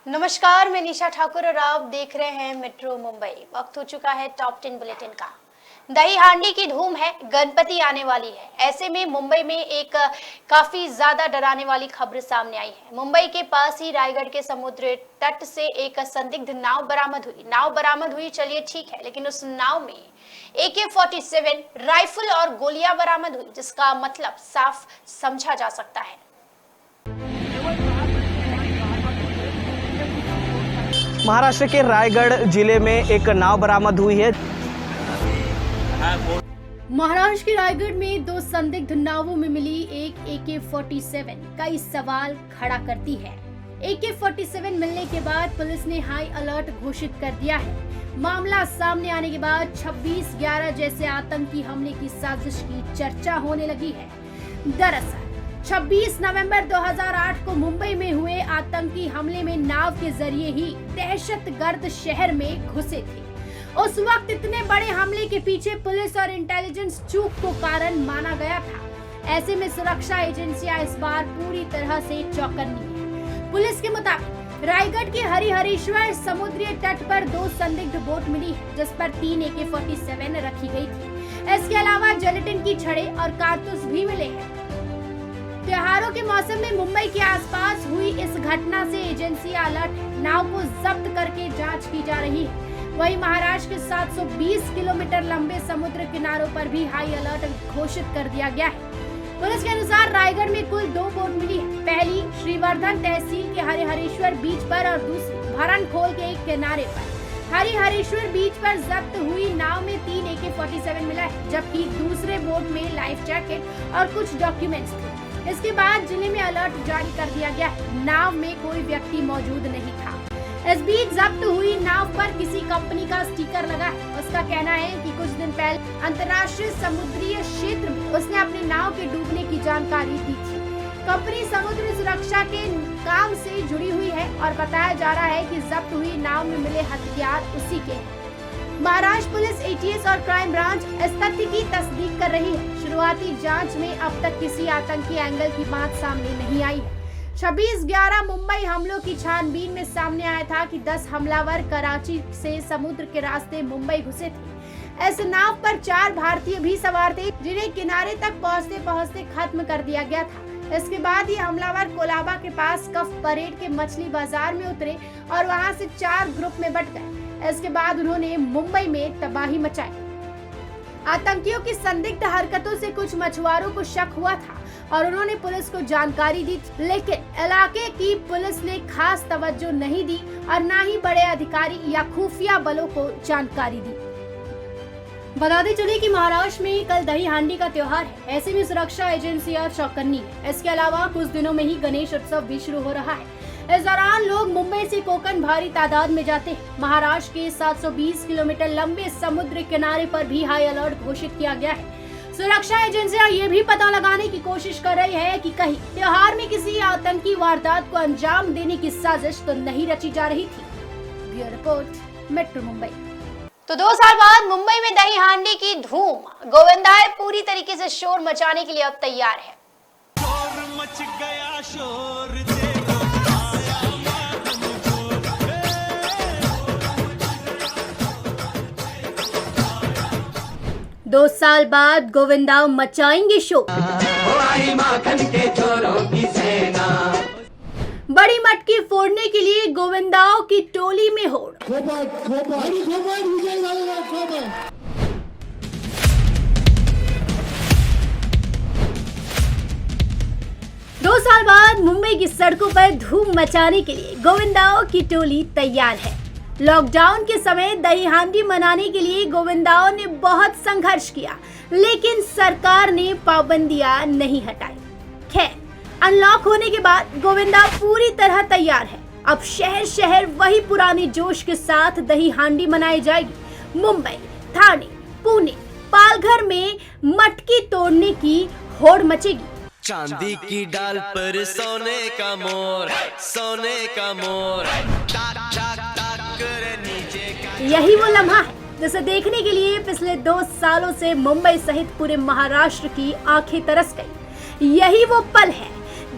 नमस्कार, मैं निशा ठाकुर और आप देख रहे हैं मेट्रो मुंबई। वक्त हो चुका है टॉप 10 बुलेटिन का। दही हांडी की धूम है, गणपति आने वाली है। ऐसे में मुंबई में एक काफी ज्यादा डराने वाली खबर सामने आई है। मुंबई के पास ही रायगढ़ के समुद्र तट से एक संदिग्ध नाव बरामद हुई। चलिए ठीक है, लेकिन उस नाव में AK-47 राइफल और गोलियां बरामद हुई, जिसका मतलब साफ समझा जा सकता है। महाराष्ट्र के रायगढ़ जिले में एक नाव बरामद हुई है। महाराष्ट्र के रायगढ़ में दो संदिग्ध नावों में मिली एक AK-47 कई सवाल खड़ा करती है। AK-47 मिलने के बाद पुलिस ने हाई अलर्ट घोषित कर दिया है। मामला सामने आने के बाद 26/11 जैसे आतंकी हमले की साजिश की चर्चा होने लगी है। दरअसल 26 नवंबर 2008 को मुंबई में हुए आतंकी हमले में नाव के जरिए ही दहशतगर्द शहर में घुसे थे। उस वक्त इतने बड़े हमले के पीछे पुलिस और इंटेलिजेंस चूक को कारण माना गया था। ऐसे में सुरक्षा एजेंसियां इस बार पूरी तरह से चौकन्नी है। पुलिस के मुताबिक रायगढ़ के हरिहरेश्वर समुद्री तट पर दो संदिग्ध बोट मिली है, जिस पर 3 AK-47 रखी गई थी। इसके अलावा जिलेटिन की छड़ें और कारतूस भी मिले हैं। त्योहारों के मौसम में मुंबई के आसपास हुई इस घटना से एजेंसी अलर्ट है। नाव को जब्त करके जांच की जा रही है। वहीं महाराष्ट्र के 720 किलोमीटर लंबे समुद्र किनारों पर भी हाई अलर्ट घोषित कर दिया गया है। पुलिस के अनुसार रायगढ़ में कुल 2 बोट मिली है। पहली श्रीवर्धन तहसील के हरिहरेश्वर बीच पर और दूसरी भरणखोल के एक किनारे पर। हरिहरेश्वर बीच पर जब्त हुई नाव में 3 AK-47 मिला है, जबकि दूसरे बोट में लाइफ जैकेट और कुछ डॉक्यूमेंट्स थे। इसके बाद जिले में अलर्ट जारी कर दिया गया है। नाव में कोई व्यक्ति मौजूद नहीं था। इस बीच जब्त हुई नाव पर किसी कंपनी का स्टिकर लगा है। उसका कहना है कि कुछ दिन पहले अंतर्राष्ट्रीय समुद्री क्षेत्र में उसने अपनी नाव के डूबने की जानकारी दी थी। कंपनी समुद्र सुरक्षा के काम से जुड़ी हुई है और बताया जा रहा है कि जब्त हुई नाव में मिले हथियार उसी के हैं। महाराष्ट्र पुलिस ATS और क्राइम ब्रांच इस तथ्य की तस्दीक कर रही है। शुरुआती जांच में अब तक किसी आतंकी एंगल की बात सामने नहीं आई है। 26/11 मुंबई हमलों की छानबीन में सामने आया था कि 10 हमलावर कराची से समुद्र के रास्ते मुंबई घुसे थे। इस नाव पर 4 भारतीय भी सवार थे, जिन्हें किनारे तक पहुंचते पहुंचते खत्म कर दिया गया था। इसके बाद ये हमलावर कोलाबा के पास कफ परेड के मछली बाजार में उतरे और वहां से 4 ग्रुप में बंट गए। इसके बाद उन्होंने मुंबई में तबाही मचाई। आतंकियों की संदिग्ध हरकतों से कुछ मछुआरों को शक हुआ था और उन्होंने पुलिस को जानकारी दी, लेकिन इलाके की पुलिस ने खास तवज्जो नहीं दी और न ही बड़े अधिकारी या खुफिया बलों को जानकारी दी। बताते चले कि महाराष्ट्र में कल दही हांडी का त्योहार है। ऐसे में सुरक्षा एजेंसियां चौकन्नी है। इसके अलावा कुछ दिनों में ही गणेश उत्सव भी शुरू हो रहा है। इस दौरान लोग मुंबई से कोकण भारी तादाद में जाते हैं। महाराष्ट्र के 720 किलोमीटर लंबे समुद्र किनारे पर भी हाई अलर्ट घोषित किया गया है। सुरक्षा एजेंसियां ये भी पता लगाने की कोशिश कर रही है कि कहीं त्योहार में किसी आतंकी वारदात को अंजाम देने की साजिश तो नहीं रची जा रही थी। Bureau report, metro Mumbai. तो 2 साल बाद मुंबई में दही हांडी की धूम। गोविंदाए पूरी तरीके से शोर मचाने के लिए अब तैयार है। शोर मच गया, शोर 2 साल बाद गोविंदा मचाएंगे शोर। बड़ी मटकी फोड़ने के लिए गोविंदाओं की टोली में होड़। 2 साल बाद मुंबई की सड़कों पर धूम मचाने के लिए गोविंदाओं की टोली तैयार है। लॉकडाउन के समय दही हांडी मनाने के लिए गोविंदाओं ने बहुत संघर्ष किया, लेकिन सरकार ने पाबंदियां नहीं हटाई। खैर, अनलॉक होने के बाद गोविंदा पूरी तरह तैयार है। अब शहर शहर वही पुराने जोश के साथ दही हांडी मनाई जाएगी। मुंबई, ठाणे, पुणे, पालघर में मटकी तोड़ने की होड़ मचेगी। चांदी की डाल पर सोने का मोर, सोने का मोर, टाक टाक टाक करे नीचे का। यही वो लम्हा है जिसे देखने के लिए पिछले 2 सालों से मुंबई सहित पूरे महाराष्ट्र की आंखें तरस गई। यही वो पल है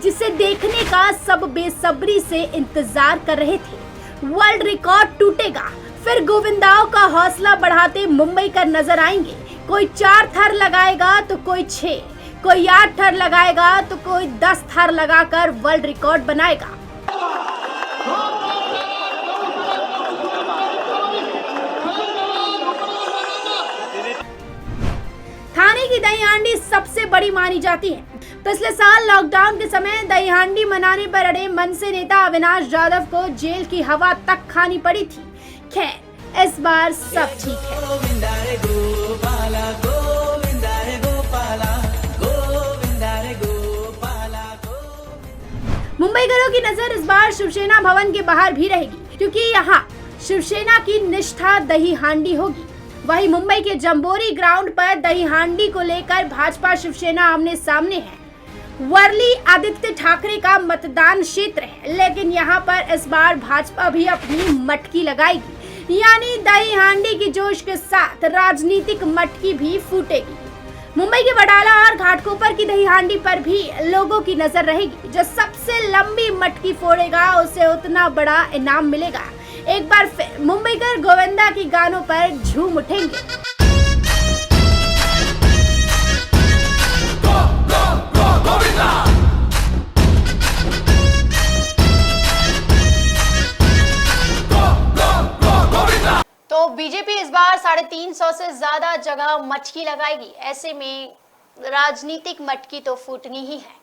जिसे देखने का सब बेसब्री से इंतजार कर रहे थे। वर्ल्ड रिकॉर्ड टूटेगा, फिर गोविंदाओं का हौसला बढ़ाते मुंबई कर नजर आएंगे। कोई 4 थर लगाएगा तो कोई 6, कोई 8 थर लगाएगा तो कोई 10 थर लगाकर वर्ल्ड रिकॉर्ड बनाएगा। थाने की दही हांडी सबसे बड़ी मानी जाती है। पिछले साल लॉकडाउन के समय दही हांडी मनाने पर अड़े मनसे नेता अविनाश जाधव को जेल की हवा तक खानी पड़ी थी। खैर इस बार सब ठीक है। मुंबईकरों की नजर इस बार शिवसेना भवन के बाहर भी रहेगी, क्योंकि यहाँ शिवसेना की निष्ठा दही हांडी होगी। वहीं मुंबई के जंबोरी ग्राउंड पर दही हांडी को लेकर भाजपा शिवसेना आमने सामने है। वर्ली आदित्य ठाकरे का मतदान क्षेत्र है, लेकिन यहाँ पर इस बार भाजपा भी अपनी मटकी लगाएगी, यानी दही हांडी की जोश के साथ राजनीतिक मटकी भी फूटेगी। मुंबई के वडाला और घाटकोपर की दही हांडी पर भी लोगों की नजर रहेगी। जो सबसे लंबी मटकी फोड़ेगा उसे उतना बड़ा इनाम मिलेगा। एक बार फिर मुंबईकर गोविंदा की गानों पर झूम उठेंगे। तो बीजेपी इस बार 350 से ज्यादा जगह मटकी लगाएगी। ऐसे में राजनीतिक मटकी तो फूटनी ही है।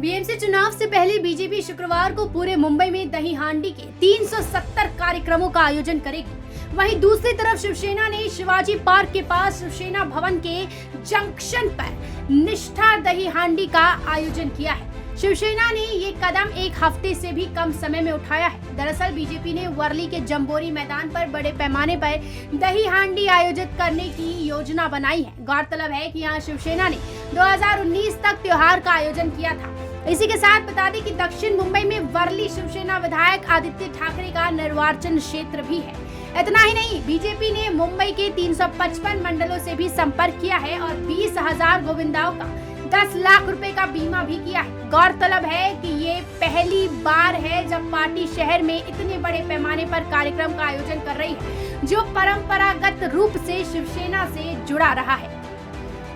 बीएमसी चुनाव से पहले बीजेपी शुक्रवार को पूरे मुंबई में दही हांडी के 370 कार्यक्रमों का आयोजन करेगी। वहीं दूसरी तरफ शिवसेना ने शिवाजी पार्क के पास शिवसेना भवन के जंक्शन पर निष्ठा दही हांडी का आयोजन किया है। शिवसेना ने ये कदम एक हफ्ते से भी कम समय में उठाया है। दरअसल बीजेपी ने वर्ली के जंबोरी मैदान पर बड़े पैमाने पर दही हांडी आयोजित करने की योजना बनाई है। गौरतलब है कि यहाँ शिवसेना ने 2019 तक त्योहार का आयोजन किया था। इसी के साथ बता दें कि दक्षिण मुंबई में वर्ली शिवसेना विधायक आदित्य ठाकरे का निर्वाचन क्षेत्र भी है। इतना ही नहीं, बीजेपी ने मुंबई के 355 मंडलों से भी संपर्क किया है और 20,000 गोविंदाओं का 10 लाख रुपए का बीमा भी किया है। गौरतलब है कि ये पहली बार है जब पार्टी शहर में इतने बड़े पैमाने पर कार्यक्रम का आयोजन कर रही है, जो परंपरागत रूप से शिवसेना से जुड़ा रहा है।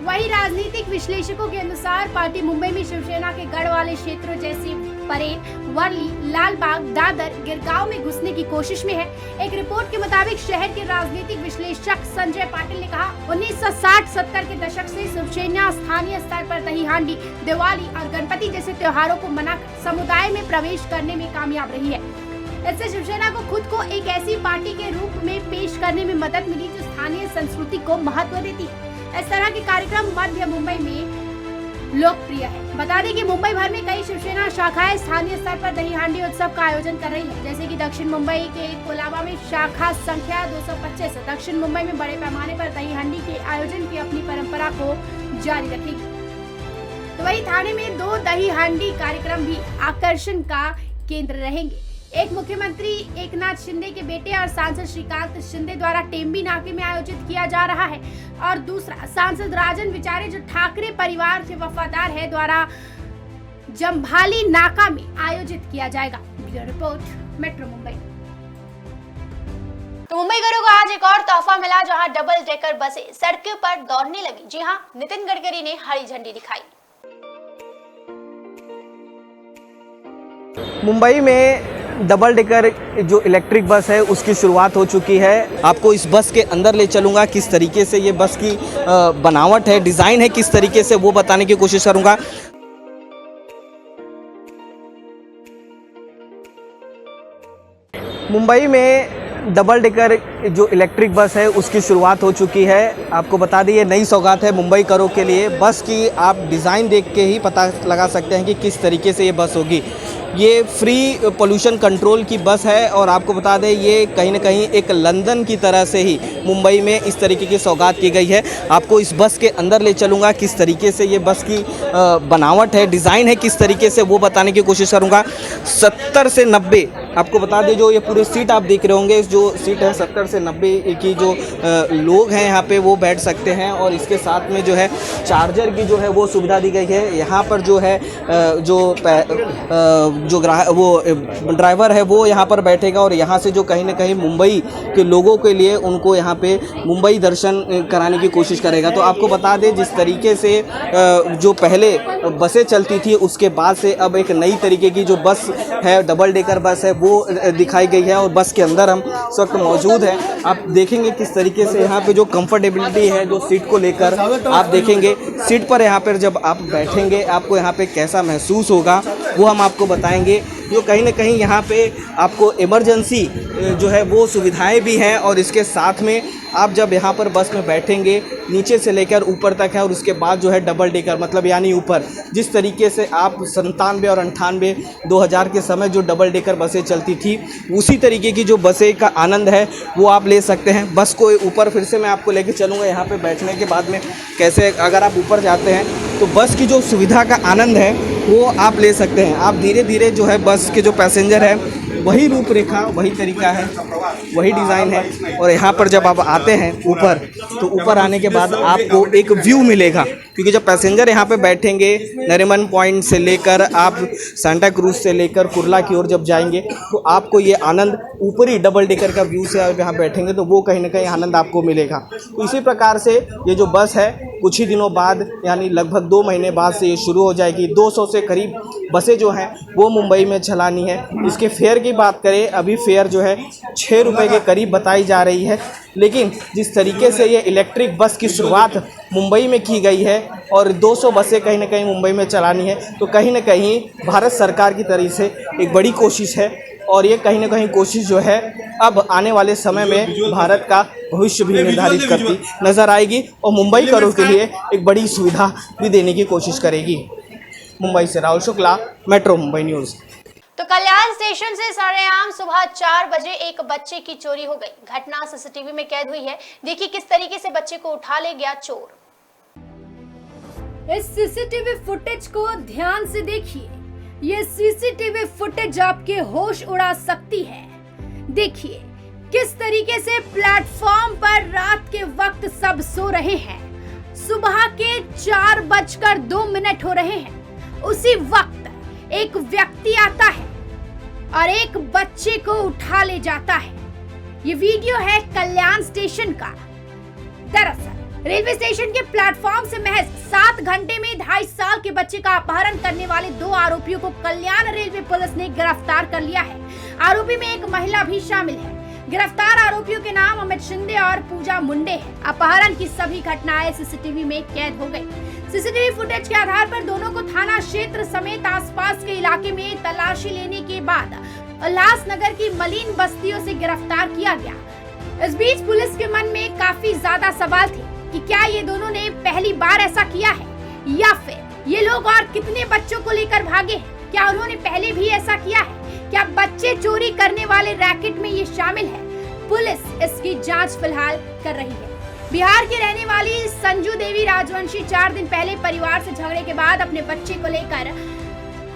वहीं राजनीतिक विश्लेषकों के अनुसार पार्टी मुंबई में शिवसेना के गढ़ वाले क्षेत्रों जैसे परेड, वर्ली, लालबाग, दादर, गिरगांव में घुसने की कोशिश में है। एक रिपोर्ट के मुताबिक शहर के राजनीतिक विश्लेषक संजय पाटिल ने कहा, 1960-70 के दशक से शिवसेना स्थानीय स्तर पर दही हांडी, दिवाली और गणपति जैसे त्योहारों को मनाकर समुदाय में प्रवेश करने में कामयाब रही है। इससे शिवसेना को खुद को एक ऐसी पार्टी के रूप में पेश करने में मदद मिली जो स्थानीय संस्कृति को महत्व देती है। इस तरह के कार्यक्रम मध्य मुंबई में लोकप्रिय है। बता दें कि मुंबई भर में कई शिवसेना शाखाएं स्थानीय स्तर पर दही हांडी उत्सव का आयोजन कर रही है। जैसे कि दक्षिण मुंबई के कोलाबा में शाखा संख्या 225 दक्षिण मुंबई में बड़े पैमाने पर दही हांडी के आयोजन की अपनी परंपरा को जारी रखेगी। तो वही थाने में 2 दही हांडी कार्यक्रम भी आकर्षण का केंद्र रहेंगे। एक मुख्यमंत्री एकनाथ शिंदे के बेटे और सांसद श्रीकांत शिंदे द्वारा टेम्बी नाके में आयोजित किया जा रहा है और दूसरा सांसद राजन विचारे जो ठाकरे परिवार के वफादार है द्वारा जंभाली नाका में आयोजित किया जाएगा। Bureau report, metro Mumbai. तो मुंबईकरों को आज एक और तोहफा मिला, जहां डबल डेकर बसें सड़कों पर दौड़ने लगी। जी हां, नितिन गडकरी ने हरी झंडी दिखाई। मुंबई में डबल डेकर जो इलेक्ट्रिक बस है उसकी शुरुआत हो चुकी है। आपको इस बस के अंदर ले चलूँगा, किस तरीके से ये बस की बनावट है, डिज़ाइन है, किस तरीके से वो बताने की कोशिश करूँगा। मुंबई में डबल डेकर जो इलेक्ट्रिक बस है उसकी शुरुआत हो चुकी है। आपको बता दें ये नई सौगात है मुंबईकरों के लिए। बस की आप डिज़ाइन देख के ही पता लगा सकते हैं कि किस तरीके से ये बस होगी। ये फ्री पोल्यूशन कंट्रोल की बस है और आपको बता दें ये कहीं ना कहीं एक लंदन की तरह से ही मुंबई में इस तरीके की सौगात की गई है। आपको इस बस के अंदर ले चलूँगा, किस तरीके से ये बस की बनावट है, डिज़ाइन है, किस तरीके से वो बताने की कोशिश करूँगा। 70 से 90 आपको बता दें जो ये पूरी सीट आप देख रहे होंगे, जो सीट है 70 से 90 की जो लोग हैं यहाँ पे वो बैठ सकते हैं। और इसके साथ में जो है चार्जर की जो है वो सुविधा दी गई है। यहाँ पर जो है जो ड्राइवर है वो यहाँ पर बैठेगा और यहाँ से जो कहीं ना कहीं मुंबई के लोगों के लिए उनको यहाँ पे मुंबई दर्शन कराने की कोशिश करेगा। तो आपको बता दें, जिस तरीके से जो पहले बसें चलती थी उसके बाद से अब एक नई तरीके की जो बस है, डबल डेकर बस है, वो दिखाई गई है। और बस के अंदर हम इस वक्त मौजूद हैं। आप देखेंगे किस तरीके से यहाँ पे जो कंफर्टेबिलिटी है जो सीट को लेकर, आप देखेंगे सीट पर यहाँ पर जब आप बैठेंगे आपको यहाँ पे कैसा महसूस होगा वो हम आपको बताएंगे। जो कहीं ना कहीं यहाँ पे आपको इमरजेंसी जो है वो सुविधाएं भी हैं। और इसके साथ में आप जब यहाँ पर बस में बैठेंगे नीचे से लेकर ऊपर तक है। और उसके बाद जो है डबल डेकर मतलब यानी ऊपर, जिस तरीके से आप 97 और 98 2000 के समय जो डबल डेकर बसें चलती थी उसी तरीके की जो बसें का आनंद है वो आप ले सकते हैं। बस को ऊपर फिर से मैं आपको लेके चलूँगा। यहाँ पे बैठने के बाद में कैसे अगर आप ऊपर जाते हैं तो बस की जो सुविधा का आनंद है वो आप ले सकते हैं। आप धीरे धीरे जो है बस के जो पैसेंजर है वही रूपरेखा, वही तरीका है, वही डिज़ाइन है। और यहाँ पर जब आप आते हैं ऊपर तो ऊपर आने के बाद आपको एक व्यू मिलेगा, क्योंकि जब पैसेंजर यहाँ पे बैठेंगे नरीमन पॉइंट से लेकर आप सांता क्रूज से लेकर कुर्ला की ओर जब जाएंगे तो आपको ये आनंद ऊपरी डबल डेकर का व्यू से आप यहाँ बैठेंगे तो वो कहीं ना कहीं आनंद आपको मिलेगा। तो इसी प्रकार से ये जो बस है कुछ ही दिनों बाद यानी लगभग 2 महीने बाद से ये शुरू हो जाएगी। 200 से करीब बसें जो हैं वो मुंबई में चलानी है। इसके फेयर की बात करें, अभी फेयर जो है 6 रुपये के करीब बताई जा रही है। लेकिन जिस तरीके से ये इलेक्ट्रिक बस की शुरुआत मुंबई में की गई है और 200 बसें कहीं ना कहीं मुंबई में चलानी है, तो कहीं ना कहीं भारत सरकार की तरफ से एक बड़ी कोशिश है। और ये कहीं ना कहीं कोशिश जो है अब आने वाले समय में भारत का भविष्य भी निर्धारित करती नज़र आएगी और मुंबई करों के लिए एक बड़ी सुविधा भी देने की कोशिश करेगी। मुंबई से राहुल शुक्ला, मेट्रो मुंबई न्यूज़। तो कल्याण स्टेशन से सरेआम सुबह 4 बजे एक बच्चे की चोरी हो गई। घटना सीसीटीवी में कैद हुई है। देखिए किस तरीके से बच्चे को उठा ले गया चोर। इस सीसीटीवी फुटेज को ध्यान से देखिए। ये सीसीटीवी फुटेज आपके होश उड़ा सकती है। देखिए किस तरीके से प्लेटफॉर्म पर रात के वक्त सब सो रहे हैं। सुबह के 4:02 हो रहे हैं। उसी वक्त एक व्यक्ति आता है और एक बच्चे को उठा ले जाता है। ये वीडियो है कल्याण स्टेशन का। दरअसल रेलवे स्टेशन के प्लेटफॉर्म से महज 7 घंटे में 2.5 साल के बच्चे का अपहरण करने वाले 2 आरोपियों को कल्याण रेलवे पुलिस ने गिरफ्तार कर लिया है। आरोपी में एक महिला भी शामिल है। गिरफ्तार आरोपियों के नाम अमित शिंदे और पूजा मुंडे हैं। अपहरण की सभी घटनाएं सीसीटीवी में कैद हो गई। सीसीटीवी फुटेज के आधार पर दोनों को थाना क्षेत्र समेत आसपास के इलाके में तलाशी लेने के बाद उल्लासनगर की मलिन बस्तियों से गिरफ्तार किया गया। इस बीच पुलिस के मन में काफी ज्यादा सवाल थे कि क्या ये दोनों ने पहली बार ऐसा किया है या फिर ये लोग और कितने बच्चों को लेकर भागे हैं। क्या उन्होंने पहले भी ऐसा किया है? क्या बच्चे चोरी करने वाले रैकेट में ये शामिल है? पुलिस इसकी जांच फिलहाल कर रही है। बिहार की रहने वाली संजू देवी राजवंशी 4 दिन पहले परिवार से झगड़े के बाद अपने बच्चे को लेकर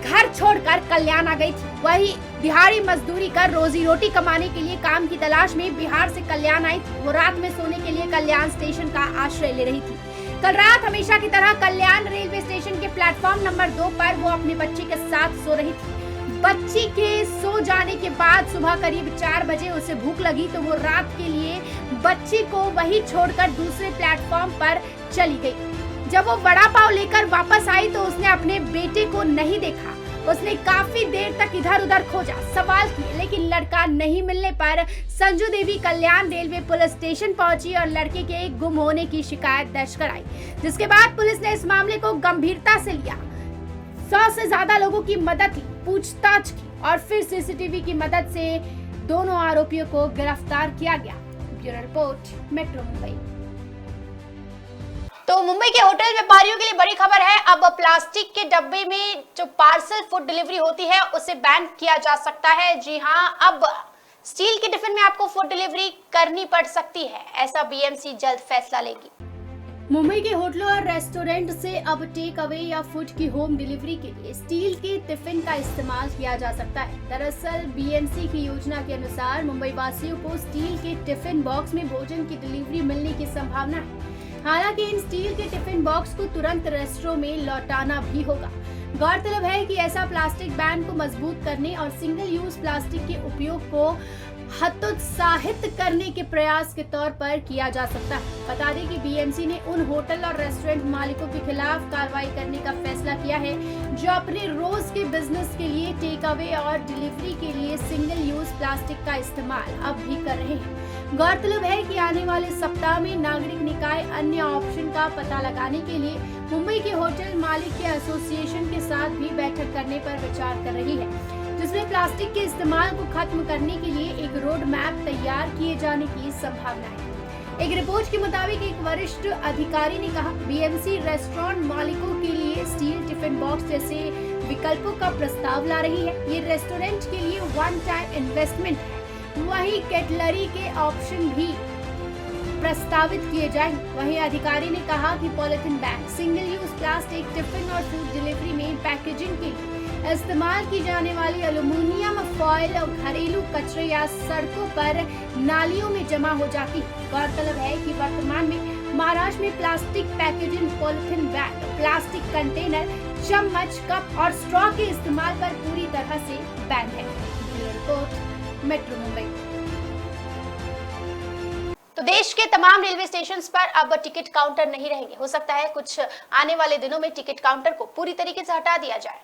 घर छोड़कर कल्याण आ गई थी। वही दिहाड़ी मजदूरी कर रोजी रोटी कमाने के लिए काम की तलाश में बिहार से कल्याण आई थी। वो रात में सोने के लिए कल्याण स्टेशन का आश्रय ले रही थी। कल रात हमेशा की तरह कल्याण रेलवे स्टेशन के प्लेटफॉर्म नंबर 2 पर वो अपने बच्चे के साथ सो रही थी। बच्ची के सो जाने के बाद सुबह करीब 4 बजे उसे भूख लगी तो वो रात के लिए बच्ची को वही छोड़कर दूसरे प्लेटफॉर्म पर चली गई। जब वो वड़ा पाव लेकर वापस आई तो उसने अपने बेटे को नहीं देखा। उसने काफी देर तक इधर उधर खोजा, सवाल किए, लेकिन लड़का नहीं मिलने पर संजू देवी कल्याण रेलवे पुलिस स्टेशन पहुंची और लड़के के गुम होने की शिकायत दर्ज कराई। जिसके बाद पुलिस ने इस मामले को गंभीरता से लिया। 100 से ज्यादा लोगों की मदद ली, पूछताछ की और फिर सीसीटीवी की मदद से दोनों आरोपियों को गिरफ्तार किया गया। Bureau report, metro Mumbai. तो मुंबई के होटल व्यापारियों के लिए बड़ी खबर है। अब प्लास्टिक के डब्बे में जो पार्सल फूड डिलीवरी होती है उसे बैन किया जा सकता है। जी हां, अब स्टील के टिफिन में आपको फूड डिलीवरी करनी पड़ सकती है। ऐसा बीएमसी जल्द फैसला लेगी। मुंबई के होटलों और रेस्टोरेंट से अब टेक अवे या फूड की होम डिलीवरी के लिए स्टील के टिफिन का इस्तेमाल किया जा सकता है। दरअसल बीएमसी की योजना के अनुसार मुंबई वासियों को स्टील के टिफिन बॉक्स में भोजन की डिलीवरी मिलने की संभावना है। हालांकि इन स्टील के टिफिन बॉक्स को तुरंत रेस्टोरों में लौटाना भी होगा। गौरतलब है कि ऐसा प्लास्टिक बैन को मजबूत करने और सिंगल यूज प्लास्टिक के उपयोग को हतोत्साहित करने के प्रयास के तौर पर किया जा सकता है। बता दें कि बीएमसी ने उन होटल और रेस्टोरेंट मालिकों के खिलाफ कार्रवाई करने का फैसला किया है जो अपने रोज के बिजनेस के लिए टेक अवे और डिलीवरी के लिए सिंगल यूज प्लास्टिक का इस्तेमाल अब भी कर रहे हैं। गौरतलब है कि आने वाले सप्ताह में नागरिक निकाय अन्य ऑप्शन का पता लगाने के लिए मुंबई के होटल मालिक के एसोसिएशन के साथ भी बैठक करने पर विचार कर रही है, जिसमें प्लास्टिक के इस्तेमाल को खत्म करने के लिए एक रोड मैप तैयार किए जाने की संभावना है। एक रिपोर्ट के मुताबिक एक वरिष्ठ अधिकारी ने कहा, बीएमसी रेस्टोरेंट मालिकों के लिए स्टील टिफिन बॉक्स जैसे विकल्पों का प्रस्ताव ला रही है। ये रेस्टोरेंट के लिए वन टाइम इन्वेस्टमेंट है। वहीं कैटलरी के ऑप्शन भी प्रस्तावित किए जाएंगे। वहीं अधिकारी ने कहा कि polythene bag, single use plastic, tiffin और फूड डिलीवरी में पैकेजिंग के लिए इस्तेमाल की जाने वाली एल्युमिनियम फॉइल और घरेलू कचरे या सड़कों पर नालियों में जमा हो जाती है। गौरतलब है कि वर्तमान में महाराष्ट्र में plastic packaging, polythene bag, plastic container, चम्मच, कप और स्ट्रॉ के इस्तेमाल पर पूरी तरह से बैन है। Bureau report, metro Mumbai. तो देश के तमाम रेलवे स्टेशन पर अब टिकट काउंटर नहीं रहेंगे। हो सकता है कुछ आने वाले दिनों में टिकट काउंटर को पूरी तरीके से हटा दिया जाए।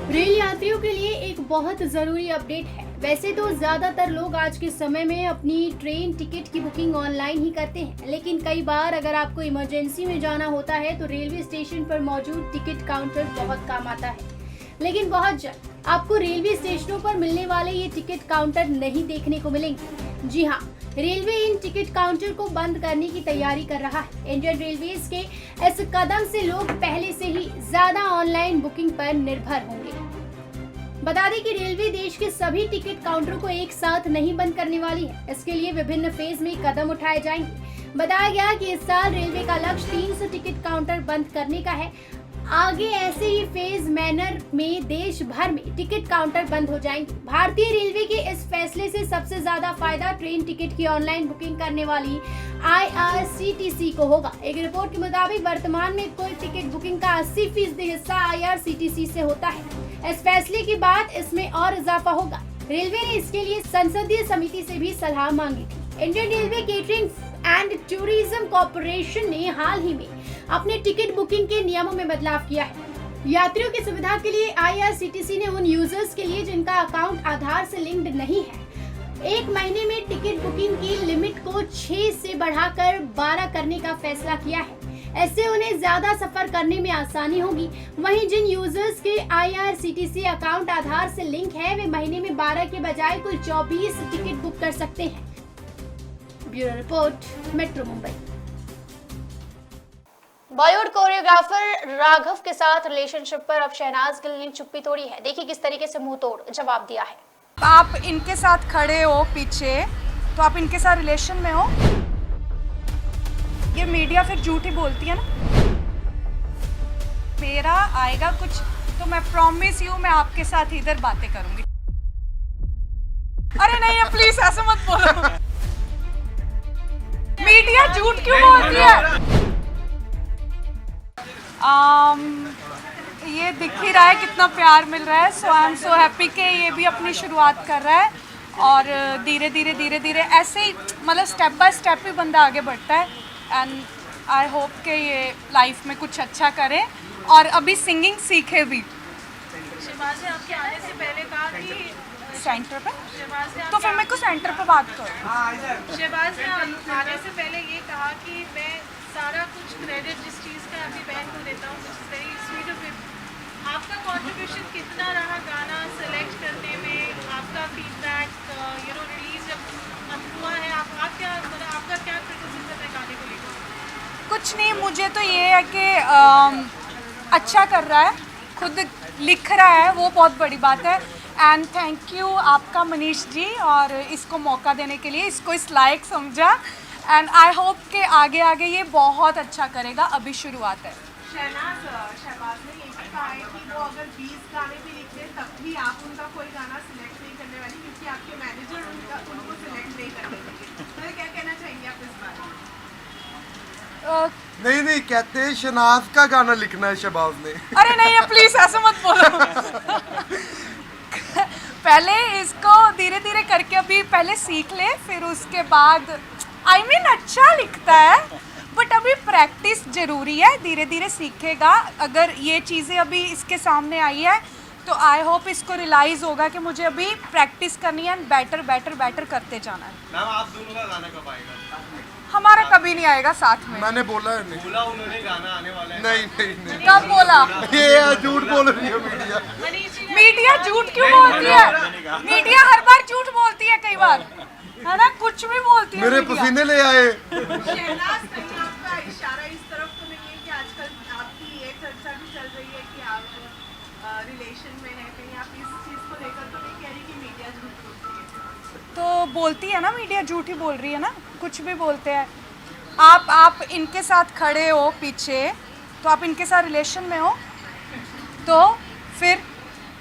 रेल यात्रियों के लिए एक बहुत जरूरी अपडेट है। वैसे तो ज्यादातर लोग आज के समय में अपनी ट्रेन टिकट की बुकिंग ऑनलाइन ही करते हैं, लेकिन कई बार अगर आपको इमरजेंसी में जाना होता है तो रेलवे स्टेशन पर मौजूद टिकट काउंटर बहुत काम आता है। लेकिन बहुत जल्द आपको रेलवे स्टेशनों पर मिलने वाले ये टिकट काउंटर नहीं देखने को मिलेंगे। जी हाँ, रेलवे इन टिकट काउंटर को बंद करने की तैयारी कर रहा है। इंडियन रेलवेज के इस कदम से लोग पहले से ही ज्यादा ऑनलाइन बुकिंग पर निर्भर होंगे। बता दें कि रेलवे देश के सभी टिकट काउंटरों को एक साथ नहीं बंद करने वाली है। इसके लिए विभिन्न फेज में कदम उठाए जाएंगे। बताया गया कि इस साल रेलवे का लक्ष्य 300 टिकट काउंटर बंद करने का है। आगे ऐसे ही फेज मैनर में देश भर में टिकट काउंटर बंद हो जाएंगे। भारतीय रेलवे के इस फैसले से सबसे ज्यादा फायदा ट्रेन टिकट की ऑनलाइन बुकिंग करने वाली IRCTC को होगा। एक रिपोर्ट के मुताबिक वर्तमान में कुल टिकट बुकिंग का 80% हिस्सा IRCTC से होता है। इस फैसले के बाद इसमें और इजाफा होगा। रेलवे ने इसके लिए संसदीय समिति से भी सलाह मांगी थी। Indian railway catering and tourism corporation ने हाल ही में अपने टिकट बुकिंग के नियमों में बदलाव किया है। यात्रियों की सुविधा के लिए IRCTC ने उन यूजर्स के लिए जिनका अकाउंट आधार से लिंक्ड नहीं है, 1 महीने में टिकट बुकिंग की लिमिट को 6 से बढ़ाकर 12 करने का फैसला किया है। ऐसे उन्हें ज्यादा सफर करने में आसानी होगी। वहीं जिन यूजर्स के IRCTC अकाउंट आधार से लिंक है, वे महीने में 12 के बजाय कुल 24 टिकट बुक कर सकते हैं। Bureau report, metro Mumbai. Bollywood choreographer Raghav के साथ रिलेशनशिप पर अब शहनाज गिल ने चुप्पी तोड़ी है। देखिए किस तरीके से मुंह तोड़ जवाब दिया है। आप इनके साथ खड़े हो पीछे, तो आप इनके साथ रिलेशन में हो। ये मीडिया फिर झूठ ही बोलती है ना। मेरा आएगा कुछ तो मैं प्रॉमिस यू मैं आपके साथ इधर बातें करूंगी। अरे नहीं प्लीज ऐसा मत बोलो। मीडिया झूठ क्यों बोलती है? ये दिख ही रहा है कितना प्यार मिल रहा है। सो आई एम सो हैप्पी कि ये भी अपनी शुरुआत कर रहा है और धीरे धीरे ऐसे ही मतलब स्टेप बाय स्टेप ही बंदा आगे बढ़ता है। एंड आई होप कि ये लाइफ में कुछ अच्छा करे और अभी सिंगिंग सीखे भी। शहबाज ने आपके आने से पहले कहा कि सेंटर पे, तो फिर मेरे को सेंटर पे बात करो। शहबाज ने आने से पहले ये कहा कि मैं सारा कुछ क्रेडिट जिस चीज़ का अपनी बहन को देता हूँ, वेरी स्वीट ऑफ हिम। आपका कंट्रीब्यूशन कितना रहा गाना सेलेक्ट करने में? आपका फीडबैक रिलीज जब हुआ है, आपका क्या क्रिटिसिज्म है गाने को लेकर? कुछ नहीं, मुझे तो ये है कि अच्छा कर रहा है, खुद लिख रहा है, वो बहुत बड़ी बात है। एंड थैंक यू आपका मनीष जी, और इसको मौका देने के लिए, इसको इस लायक समझा। एंड आई होप कि आगे आगे ये बहुत अच्छा करेगा, अभी शुरुआत है। शहबाज ने ये भी कहा है कि वो अगर 20 गाने भी लिखते हैं तब भी आप उनका कोई गाना सिलेक्ट नहीं करने वाली, क्योंकि आपके मैनेजर उनको सिलेक्ट नहीं करने देंगे। तो क्या कहना चाहेंगे आप इस बारे में? नहीं कहते शनाज का गाना लिखना है शहबाज ने। अरे नहीं प्लीज ऐसा मत बोलो। पहले इसको धीरे धीरे करके अभी पहले सीख ले, फिर उसके बाद I mean, अच्छा लिखता है बट अभी प्रैक्टिस ज़रूरी है, धीरे धीरे सीखेगा। अगर ये चीज़ें अभी इसके सामने आई है तो आई होप इसको रियलाइज़ होगा कि मुझे अभी प्रैक्टिस करनी है एंड बेटर करते जाना है। मैम आप दोनों का गाना कब आएगा? हमारा कभी नहीं आएगा साथ में। मैंने बोला है नहीं। बोला उन्होंने गाना आने वाला है। नहीं कब बोला? ये झूठ बोल रही है मीडिया। मीडिया झूठ क्यों बोलती है? मीडिया हर बार झूठ बोलती है, कई बार है ना, कुछ भी बोलती है। मेरे पसीने ले आए। शहनाज, कहीं आपका इशारा इस तरफ तो नहीं है कि आजकल आपकी ये चर्चा भी चल रही है कि आप रिलेशन में हैं, कहीं आप इस चीज़ को लेकर तो नहीं कह रही कि मीडिया झूठ बोलती है? तो बोलती है ना, मीडिया झूठ ही बोल रही है ना, कुछ भी बोलते हैं। आप इनके साथ खड़े हो पीछे, तो आप इनके साथ रिलेशन में हो, तो फिर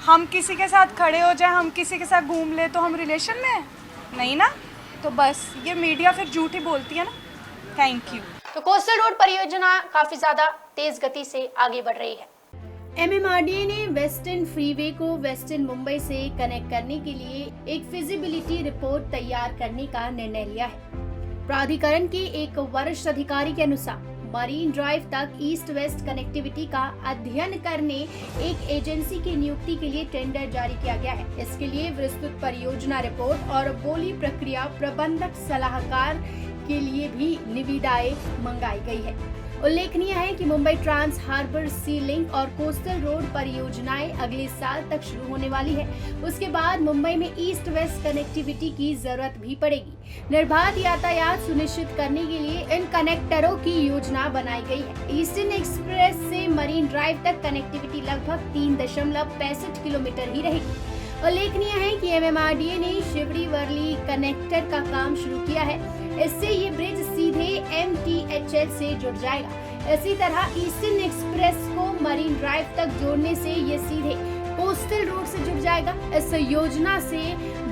हम किसी के साथ खड़े हो जाए, हम किसी के साथ घूम ले, तो हम रिलेशन में हैं? नहीं ना, तो बस ये मीडिया फिर झूठ ही बोलती है ना। Thank you. तो कोस्टल रोड परियोजना काफी ज्यादा तेज गति से आगे बढ़ रही है। MMRDA ने वेस्टर्न फ्रीवे को वेस्टर्न मुंबई से कनेक्ट करने के लिए एक फिजिबिलिटी रिपोर्ट तैयार करने का निर्णय लिया है। प्राधिकरण के एक वरिष्ठ अधिकारी के अनुसार मरीन ड्राइव तक ईस्ट वेस्ट कनेक्टिविटी का अध्ययन करने एक एजेंसी की नियुक्ति के लिए टेंडर जारी किया गया है। इसके लिए विस्तृत परियोजना रिपोर्ट और बोली प्रक्रिया प्रबंधक सलाहकार के लिए भी निविदाएं मंगाई गई है। उल्लेखनीय है कि Mumbai trans harbour sea link और कोस्टल रोड परियोजनाएं अगले साल तक शुरू होने वाली है। उसके बाद मुंबई में ईस्ट वेस्ट कनेक्टिविटी की जरूरत भी पड़ेगी। निर्बाध यातायात सुनिश्चित करने के लिए इन कनेक्टरों की योजना बनाई गई है। ईस्टर्न एक्सप्रेस से मरीन ड्राइव तक कनेक्टिविटी लगभग 3.65 किलोमीटर ही रहेगी। उल्लेखनीय है कि MMRDA ने शिवड़ी वर्ली कनेक्टर का काम शुरू किया है। इससे ये ब्रिज सीधे MTHL से जुड़ जाएगा। इसी तरह ईस्टर्न एक्सप्रेस को मरीन ड्राइव तक जोड़ने से ये सीधे कोस्टल रोड से जुड़ जाएगा। इस योजना से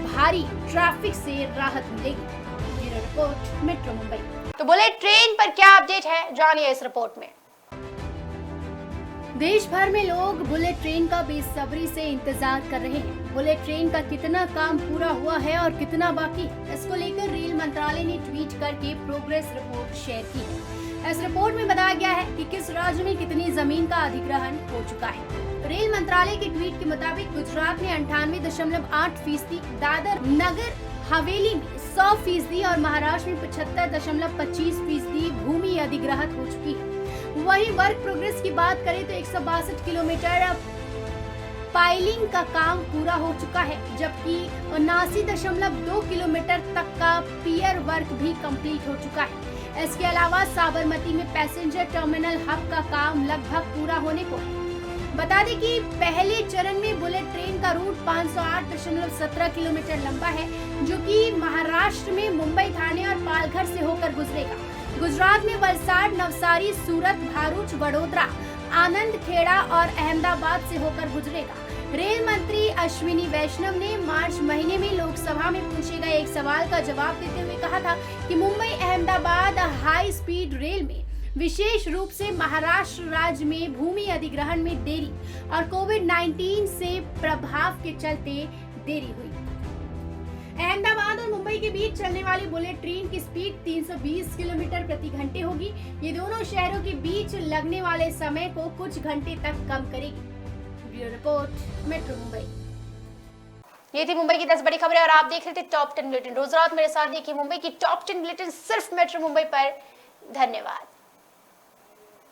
भारी ट्रैफिक से राहत मिलेगी। Bureau report, metro Mumbai. तो बुलेट ट्रेन पर क्या अपडेट है, जानिए इस रिपोर्ट में। देश भर में लोग बुलेट ट्रेन का बेसब्री से इंतजार कर रहे हैं। बुलेट ट्रेन का कितना काम पूरा हुआ है और कितना बाकी है, इसको लेकर रेल मंत्रालय ने ट्वीट करके प्रोग्रेस रिपोर्ट शेयर की है। इस रिपोर्ट में बताया गया है कि किस राज्य में कितनी जमीन का अधिग्रहण हो चुका है। रेल मंत्रालय के ट्वीट के मुताबिक गुजरात में 98.8%, दादर नगर हवेली में 100% और महाराष्ट्र में 75.25% भूमि अधिग्रहित हो चुकी है। वहीं वर्क प्रोग्रेस की बात करें तो 162 किलोमीटर पाइलिंग का काम पूरा हो चुका है, जबकि 79.2 किलोमीटर तक का पियर वर्क भी कंप्लीट हो चुका है। इसके अलावा साबरमती में पैसेंजर टर्मिनल हब का काम लगभग पूरा होने को है। बता दें कि पहले चरण में बुलेट ट्रेन का रूट 508.17 किलोमीटर लंबा है, जो कि महाराष्ट्र में मुंबई थाने और पालघर से होकर गुजरेगा। गुजरात में वलसाड, नवसारी, सूरत, भारूच, वडोदरा, आनंद खेड़ा और अहमदाबाद से होकर गुजरेगा। रेल मंत्री अश्विनी वैष्णव ने मार्च महीने में लोकसभा में पूछे गए एक सवाल का जवाब देते हुए कहा था कि Mumbai Ahmedabad high speed rail में विशेष रूप से महाराष्ट्र राज्य में भूमि अधिग्रहण में देरी और कोविड-19 से प्रभाव के चलते देरी हुई। अहमदाबाद और मुंबई के बीच चलने वाली बुलेट ट्रेन की स्पीड 320 किलोमीटर प्रति घंटे होगी। ये दोनों शहरों के बीच लगने वाले समय को कुछ घंटे तक कम करेगी। Bureau report, metro Mumbai. ये थी मुंबई की 10 बड़ी खबरें और आप देख रहे थे टॉप 10 बुलेटिन। रोज रात मेरे साथ देखिए मुंबई की टॉप 10 बुलेटिन सिर्फ मेट्रो मुंबई पर। धन्यवाद।